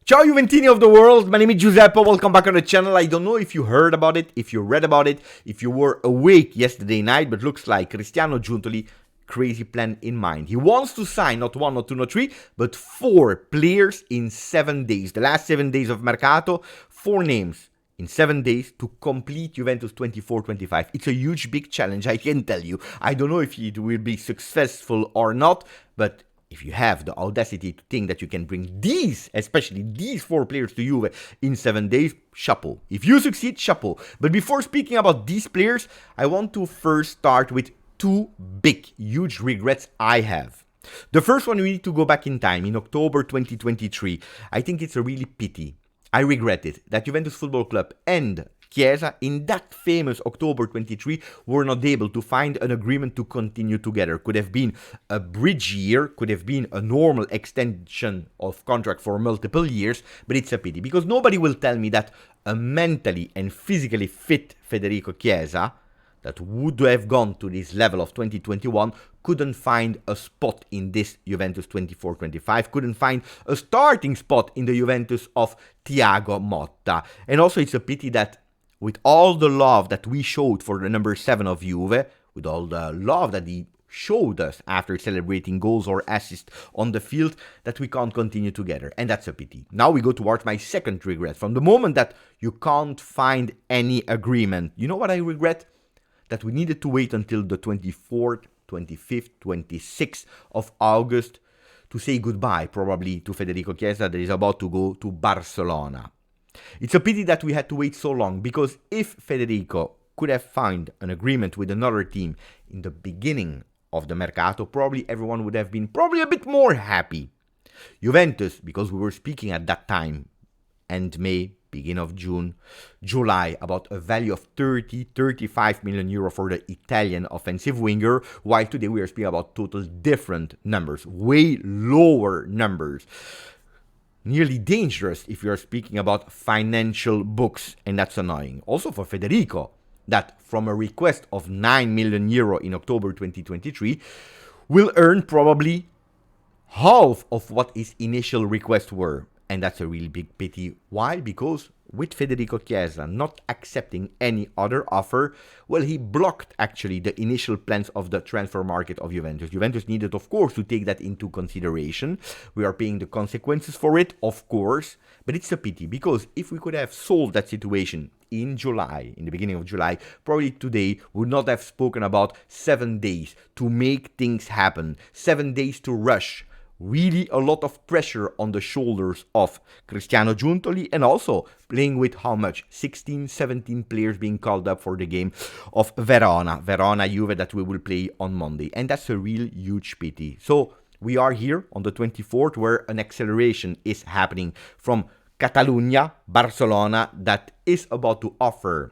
Ciao Juventini of the world, my name is Giuseppe, welcome back on the channel. I don't know if you heard about it, if you read about it, if you were awake yesterday night, but looks like Ciao Juventini crazy plan in mind. He wants to sign not one, not two, not three, but 4 players in 7 days. The last 7 days of Mercato, 4 names in 7 days to complete Juventus 24-25. It's a huge, big challenge, I can tell you. I don't know if it will be successful or not, but if you have the audacity to think that you can bring these, especially these 4 players to Juve in 7 days, chapeau. If you succeed, chapeau. But before speaking about these players, I want to first start with 2 big, huge regrets I have. The first one, we need to go back in time, in October 2023. I think it's a really pity. I regret it, that Juventus Football Club and Chiesa, in that famous October 23, were not able to find an agreement to continue together. Could have been a bridge year, could have been a normal extension of contract for multiple years, but it's a pity, because nobody will tell me that a mentally and physically fit Federico Chiesa, that would have gone to this level of 2021, couldn't find a spot in this Juventus 24-25, couldn't find a starting spot in the Juventus of Thiago Motta. And also it's a pity that with all the love that we showed for the number 7 of Juve, with all the love that he showed us after celebrating goals or assists on the field, that we can't continue together. And that's a pity. Now we go towards my second regret. From the moment that you can't find any agreement, you know what I regret? That we needed to wait until the 24th, 25th, 26th of August to say goodbye, probably, to Federico Chiesa that is about to go to Barcelona. It's a pity that we had to wait so long, because if Federico could have found an agreement with another team in the beginning of the Mercato, probably everyone would have been probably a bit more happy. Juventus, because we were speaking at that time, end May, beginning of June, July, about a value of 35 million euro for the Italian offensive winger, while today we are speaking about total different numbers, way lower numbers. Nearly dangerous if you are speaking about financial books, and that's annoying. Also for Federico, that from a request of 9 million euro in October 2023, will earn probably half of what his initial requests were. And that's a really big pity. Why? Because with Federico Chiesa not accepting any other offer, well, he blocked actually the initial plans of the transfer market of Juventus. Juventus needed, of course, to take that into consideration. We are paying the consequences for it, of course, but it's a pity, because if we could have solved that situation in July, in the beginning of July, probably today we would not have spoken about 7 days to make things happen, 7 days to rush. Really a lot of pressure on the shoulders of Ciao Juventini, and also playing with how much? 16, 17 players being called up for the game of Verona Juve that we will play on Monday. And that's a real huge pity. So we are here on the 24th, where an acceleration is happening from Catalonia, Barcelona, that is about to offer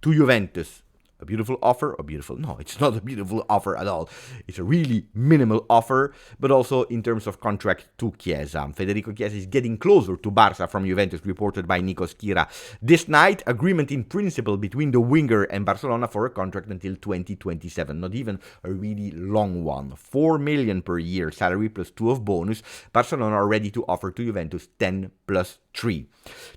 to Juventus a beautiful offer, no, it's not a beautiful offer at all. It's a really minimal offer, but also in terms of contract to Chiesa. Federico Chiesa is getting closer to Barca from Juventus, reported by Nico Schira. This night, agreement in principle between the winger and Barcelona for a contract until 2027. Not even a really long one. 4 million per year, salary plus 2 of bonus. Barcelona are ready to offer to Juventus 10 plus 3.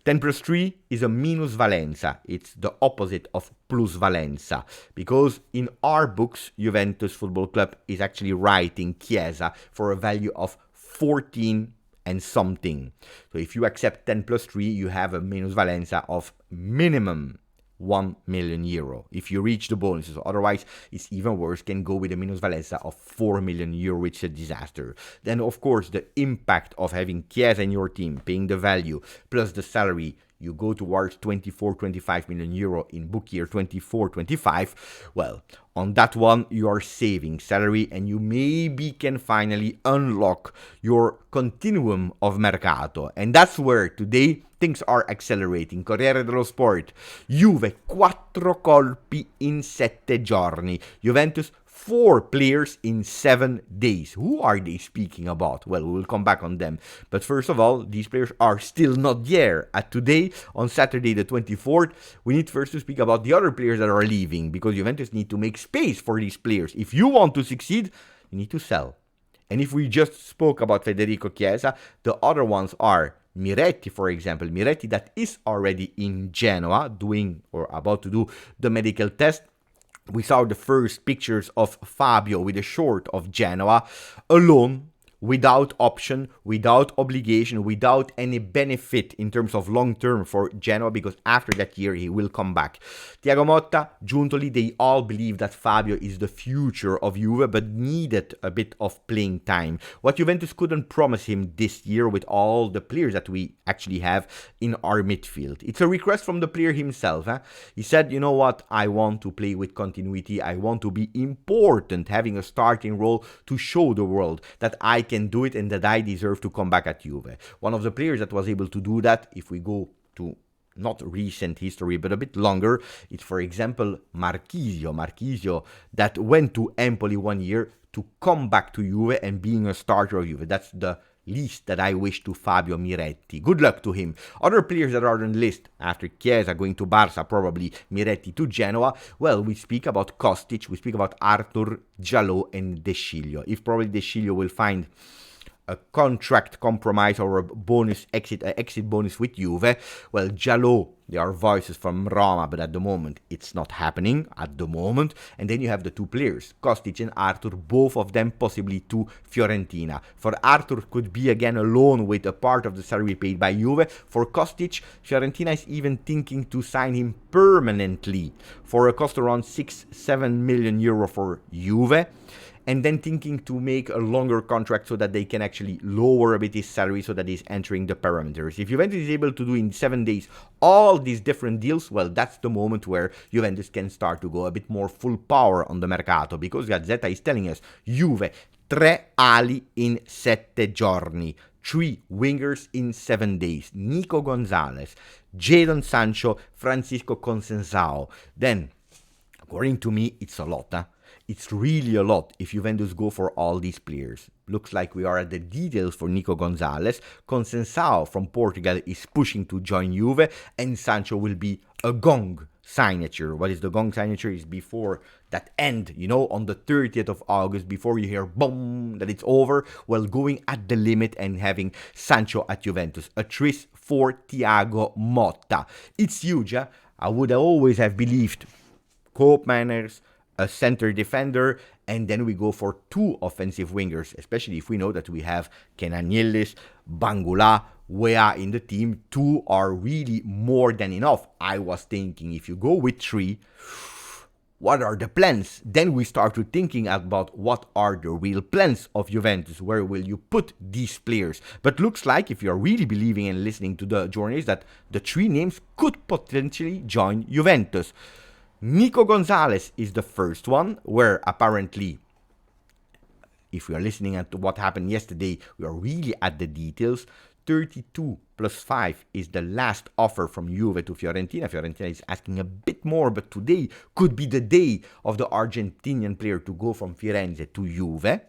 10 plus 3 is a minus valenza. It's the opposite of plus valenza, because in our books, Juventus Football Club is actually writing Chiesa for a value of 14 and something. So if you accept 10 plus 3, you have a minus valenza of minimum 1 million euro if you reach the bonuses. Otherwise, it's even worse, can go with a minus valenza of 4 million euro, which is a disaster. Then, of course, the impact of having Chiesa in your team, paying the value, plus the salary, you go towards 24-25 million euro in book year 24-25. Well, on that one, you are saving salary, and you maybe can finally unlock your continuum of Mercato. And that's where today things are accelerating. Corriere dello Sport, Juve 4 colpi in 7 giorni. Juventus 4 players in 7 days. Who are they speaking about? Well, we will come back on them. But first of all, these players are still not there. At today, on Saturday the 24th, we need first to speak about the other players that are leaving, because Juventus need to make space for these players. If you want to succeed, you need to sell. And if we just spoke about Federico Chiesa, the other ones are Miretti, for example. Miretti that is already in Genoa doing or about to do the medical test. We saw the first pictures of Fabio with a short of Genoa, alone, without option, without obligation, without any benefit in terms of long term for Genoa, because after that year he will come back. Thiago Motta, Giuntoli, they all believe that Fabio is the future of Juve, but needed a bit of playing time. What Juventus couldn't promise him this year with all the players that we actually have in our midfield. It's a request from the player himself. He said, you know what, I want to play with continuity, I want to be important, having a starting role to show the world that I can do it and that I deserve to come back at Juve. One of the players that was able to do that, if we go to not recent history, but a bit longer, it's for example Marchisio. Marchisio that went to Empoli 1 year to come back to Juve and being a starter of Juve. That's the least that I wish to Fabio Miretti. Good luck to him. Other players that are on the list, after Chiesa going to Barca, probably Miretti to Genoa, well, we speak about Kostic, we speak about Arthur, Jalot and De Sciglio. If probably De Sciglio will find a contract compromise or a bonus exit bonus with Juve, well, Jalot, there are voices from Roma, but at the moment it's not happening at the moment. And then you have the two players, Kostic and Arthur, both of them possibly to Fiorentina. For Arthur, could be again a loan with a part of the salary paid by Juve. For Kostic, Fiorentina is even thinking to sign him permanently for a cost around 6-7 million euro for Juve, and then thinking to make a longer contract so that they can actually lower a bit his salary so that he's entering the parameters. If Juventus is able to do in 7 days all these different deals, well, that's the moment where Juventus can start to go a bit more full power on the mercato, because Gazzetta is telling us, Juve, 3 ali in 7 giorni. 3 wingers in 7 days. Nico Gonzalez, Jadon Sancho, Francisco Conceição. Then, according to me, it's a lot, It's really a lot if Juventus go for all these players. Looks like we are at the details for Nico Gonzalez. Conceição from Portugal is pushing to join Juve, and Sancho will be a gong signature. What is the gong signature? Is before that end, on the 30th of August, before you hear boom, that it's over, well, going at the limit and having Sancho at Juventus. A tryst for Thiago Motta. It's huge, I would always have believed Cope Manners, a center defender, and then we go for 2 offensive wingers, especially if we know that we have Kenan Yildiz, Bangula, Wea in the team. 2 are really more than enough. I was thinking, if you go with 3, what are the plans? Then we start to thinking about what are the real plans of Juventus. Where will you put these players? But looks like, if you're really believing and listening to the journalists, that the 3 names could potentially join Juventus. Nico Gonzalez is the first one, where apparently, if we are listening at what happened yesterday, we are really at the details. 32 plus 5 is the last offer from Juve to Fiorentina. Fiorentina is asking a bit more, but today could be the day of the Argentinian player to go from Firenze to Juve.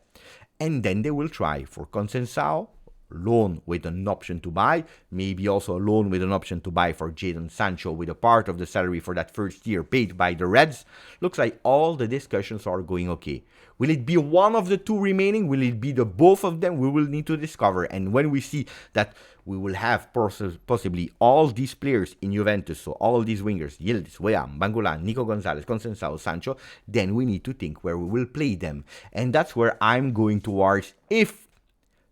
And then they will try for Conceição, loan with an option to buy, maybe also a loan with an option to buy for Jadon Sancho, with a part of the salary for that first year paid by the Reds. Looks like all the discussions are going okay. Will it be one of the 2 remaining? Will it be the both of them? We will need to discover. And when we see that we will have possibly all these players in Juventus, so all these wingers, Yildiz, Wea, Bangula, Nico Gonzalez, Conceição, Sancho, then we need to think where we will play them. And that's where I'm going towards. If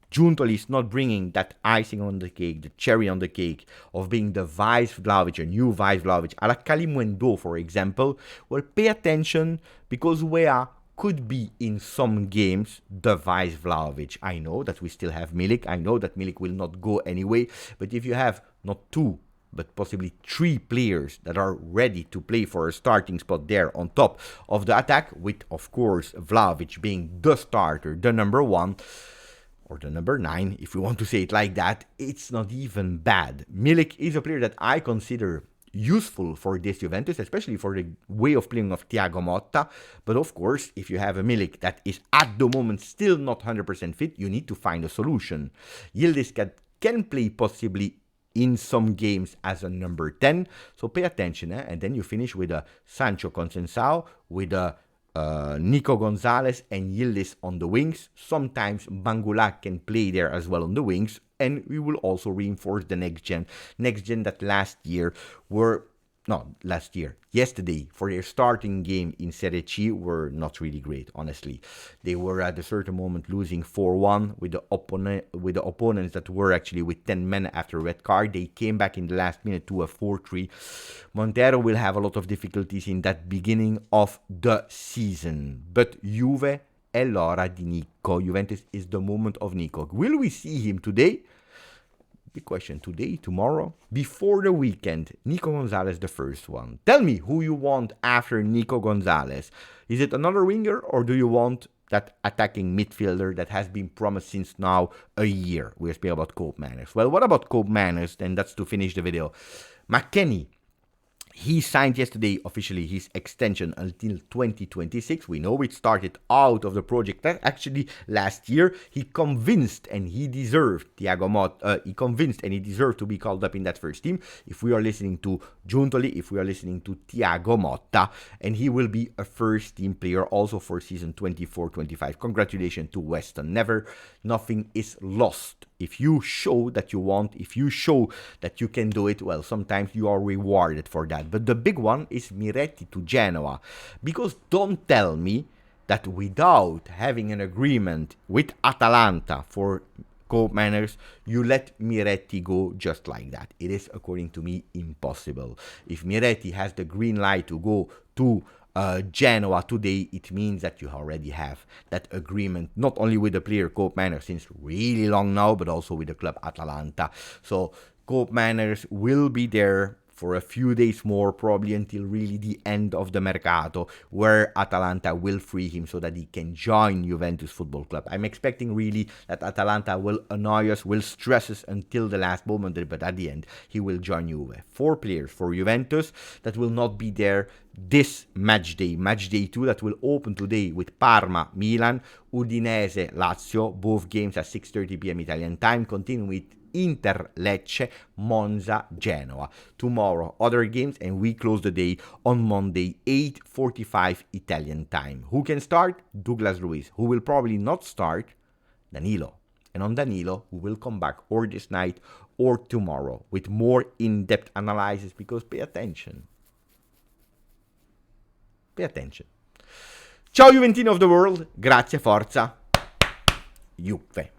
Giuntoli is not bringing that icing on the cake, the cherry on the cake of being the vice Vlahovic, a new vice Vlahovic, a la Kalimundo, for example, well, pay attention, because Wea could be in some games the vice Vlahovic. I know that we still have Milik. I know that Milik will not go anyway. But if you have not 2, but possibly 3 players that are ready to play for a starting spot there on top of the attack, with, of course, Vlahovic being the starter, the number 1, or the number 9, if we want to say it like that, it's not even bad. Milik is a player that I consider useful for this Juventus, especially for the way of playing of Thiago Motta. But of course, if you have a Milik that is at the moment still not 100% fit, you need to find a solution. Yildiz can play possibly in some games as a number 10, so pay attention, and then you finish with a Sancho Conceição, with a Nico Gonzalez and Yildiz on the wings. Sometimes Bangula can play there as well on the wings. And we will also reinforce the next gen. Next gen that yesterday, for their starting game in Serie C were not really great, honestly. They were at a certain moment losing 4-1 with the opponents that were actually with 10 men after a red card. They came back in the last minute to a 4-3. Montero will have a lot of difficulties in that beginning of the season. But Juve è l'ora di Nico. Juventus is the moment of Nico. Will we see him today? Big question. Today, tomorrow, before the weekend. Nico Gonzalez, the first one. Tell me who you want after Nico Gonzalez. Is it another winger, or do you want that attacking midfielder that has been promised since now a year? We're speaking about Cope Manners. Well, what about Cope Manners? Then that's to finish the video. McKennie. He signed yesterday officially his extension until 2026. We know it started out of the project actually last year. He convinced and he deserved Thiago Motta. He convinced and he deserved to be called up in that first team. If we are listening to Giuntoli, if we are listening to Thiago Motta, and he will be a first team player also for season 24-25. Congratulations to Weston. Nothing is lost. If you show that you want, if you show that you can do it, well, sometimes you are rewarded for that. But the big one is Miretti to Genoa. Because don't tell me that without having an agreement with Atalanta for Cope Manners, you let Miretti go just like that. It is, according to me, impossible. If Miretti has the green light to go to Genoa today, it means that you already have that agreement, not only with the player Cope Manners since really long now, but also with the club Atalanta. So Cope Manners will be there for a few days more, probably until really the end of the Mercato, where Atalanta will free him so that he can join Juventus Football Club. I'm expecting really that Atalanta will annoy us, will stress us until the last moment, but at the end, he will join Juve. 4 players for Juventus that will not be there this match day 2, that will open today with Parma, Milan, Udinese, Lazio, both games at 6:30 p.m. Italian time, continuing with Inter, Lecce, Monza, Genoa. Tomorrow, other games, and we close the day on Monday, 8:45 Italian time. Who can start? Douglas Luiz. Who will probably not start? Danilo. And on Danilo, who will come back or this night or tomorrow with more in-depth analysis, because pay attention. Pay attention. Ciao Juventini of the world. Grazie, forza. Juve.